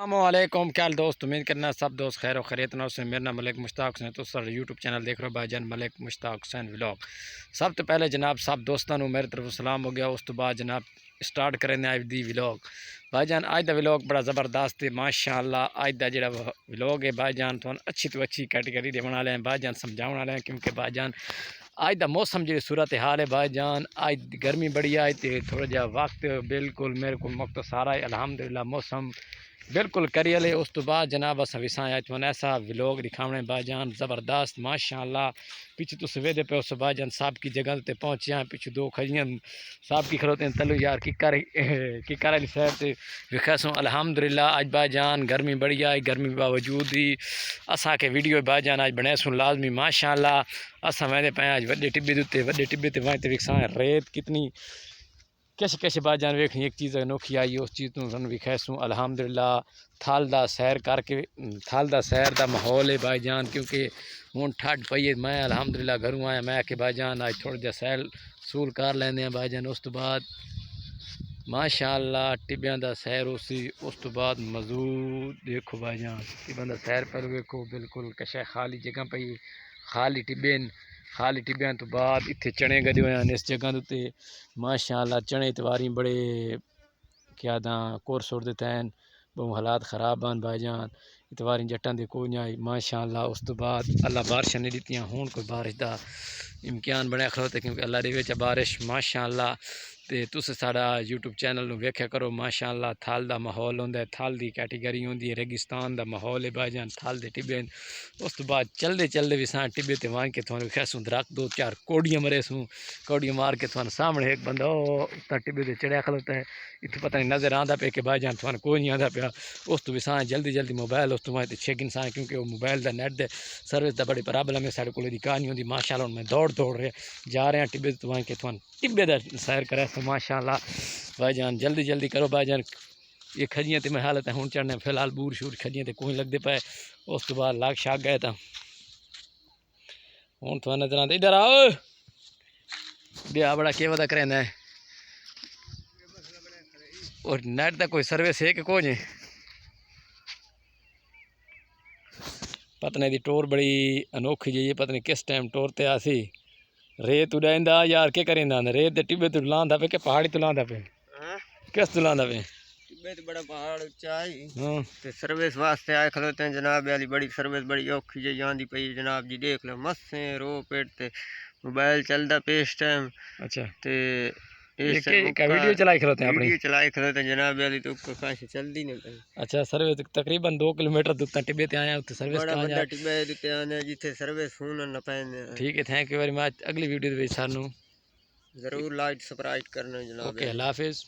السلام علیکم، کیا حال دوست؟ امید کرنا سب دوست خیر و خیریت نہ سے۔ میرا نام ملک مشتاق حسین، تو سر یوٹیوب چینل دیکھ رہے ہو بھائی جان ملک مشتاق حسین ولاگ۔ سب تو پہلے جناب سب دوستوں میرے طرف سلام ہو گیا، اس تو بعد جناب سٹارٹ کریں آج دی ولاگ۔ بھائی جان آج دا ولاگ بڑا زبردست ہے ماشاءاللہ۔ آج دا جڑا ولاگ ہے بھائی جان تو اچھی تو اچھی کیٹیگری دے بنا لیں بھائی جان، سمجھاؤں والے ہیں، کیونکہ بھائی جان آج دا موسم جی صورت حال ہے بھائی جان، آج گرمی بڑی آئی تے تھوڑا جا وقت بالکل میرے کو وقت سارا ہے الحمدللہ، موسم بالکل کریلے۔ اس تو بعد جناب اس وساں ایسا ولاگ دکھاونے بھائی جان زبردست ماشاءاللہ۔ پیچھے تو سویدے پہ اس بھائی جان صاحب کی جگہ تے پہنچے ہیں، پیچھے دو کھجیاں صاحب کی کھلوتے ہیں تلو یار کی کر سیر تے وکھاسوں الحمدللہ۔ آج بھائی جان گرمی بڑی آئی، گرمی باوجود ہی اسا کے ویڈیو بھائی جان آج بنے سن لازمی ماشاءاللہ۔ اسا میں پہ آج وڈے ٹبے تے وہاں تے وکھساں ریت کتنی کیسے بھائی جان ویکھنی ایک چیز انوکھی آئی، اس چیز تو سن وکھاسوں الحمدللہ۔ تھال دا سیر کر کے تھال دا سیر دا ماحول ہے بھائی جان، کیونکہ ہوں ٹھڈ پئی ہے، میں الحمدللہ گھروں آیا میں کہ بھائی جان آج تھوڑا جا سیل سول کر لیندے ہیں بھائی جان۔ اس تو بعد ماشاءاللہ ٹبیاں دا سیر اسی، اس تو بعد مزود دیکھو بھائی جان ٹبیاں دا سیر پر ویکھو بالکل کشے خالی جگہ پئی، خالی ٹبیاں تو بعد اتنے چنے گدے ہوئے ہیں اس جگہ تے ماشاءاللہ۔ چنے اتواری بڑے کیا دا کورس چھوڑ دیتے ہیں، بہت حالات خراب ہیں بھائی جان، اتواری جٹاں دے کوئی نہیں ماشاءاللہ۔ اس تو بعد اللہ بارشاں نہیں دیتیاں، ہون کوئی بارش دا امکان بنے کھلوتے کیونکہ اللہ دے وچ بارش ماشاءاللہ۔ تے تس ساڈا یوٹیوب چینل نو ویکھیا کرو ماشاءاللہ۔ تھال دا ماحول ہوندا ہے، تھال دی کیٹیگری ہوندی ہے، ریگستان دا ماحول ہے بھائی جان، تھال دے ٹبے۔ اس تو بعد چلدے وساں ٹبے تے وان کے تھانوں کھسوں درخت دو چار کوڑیاں مرے سوں، کوڑیاں مار کے تھانوں سامنے ایک بندہ او ٹبے تے چڑھیا کھلوتا ہے، اتنے پتہ نہیں نظر آندا پہ کہ بھائی جان تھانوں کوئی نہیں آندا پیا۔ اس تو وساں جلدی موبائل اس تو میں تے چھک انسان، کیونکہ وہ موبائل دا نیٹ دے سروس دا بڑی پرابلم ہے ساڈے کول، دی کہانی ہوندی ماشاءاللہ۔ میں دوڑ رہے جا رہے ہیں ٹبے تے وان کے تھانوں ٹبے دا سیر کرے تو ماشاءاللہ بھائی جان جلدی کرو بھائی جان۔ یہ کھجیاں تے میں حالت ہے ہوں چڑھنے فی الحال بور شور کھجیاں تے کوئی لگدے پے، اس تو بعد لاگ شاگ گئے تا ہوں تو نظر آتا ادھر آؤ بیا بڑا کیا ودا کریں ہے اور نیٹ دا کوئی سروس ہے کہ کوئی نہیں پتہ نہیں دی ٹور بڑی انوکھی جی، پتہ نہیں کس ٹائم ٹور تے آسی ریت اڈائندا یار کے کریندا ریت دے ٹبے تو لاندا پہ کہ پہاڑی تو لاندا پہ کس تو لاندا پہ ٹبے تے بڑا پہاڑ اونچائی تے سروس واسطے آئے کھلوتے ہیں جناب، والی بڑی سروس بڑی اوکھی جی آندی پئی جناب جی، دیکھ لو مسیں رو پیٹ تے موبائل چلدا پہ اس ٹائم۔ اچھا تے ایک ویڈیو چلائی کھلوتے ہیں اپنی، ویڈیو چلائی کھلوتے ہیں جناب، والی تو کھاش چلدی نہیں پئی۔ اچھا سروس تقریباً 2 کلومیٹر دور تک ٹبے تے آیا تے سروس بڑا کہاں جا بڑا ٹبے تے آنے جتھے سروس ہون نہ پیندے۔ ٹھیک ہے، تھینک یو ویری مچ۔ اگلی ویڈیو دے وچ سانوں ضرور لائک سبسکرائب کرنا جناب۔ اوکے اللہ حافظ۔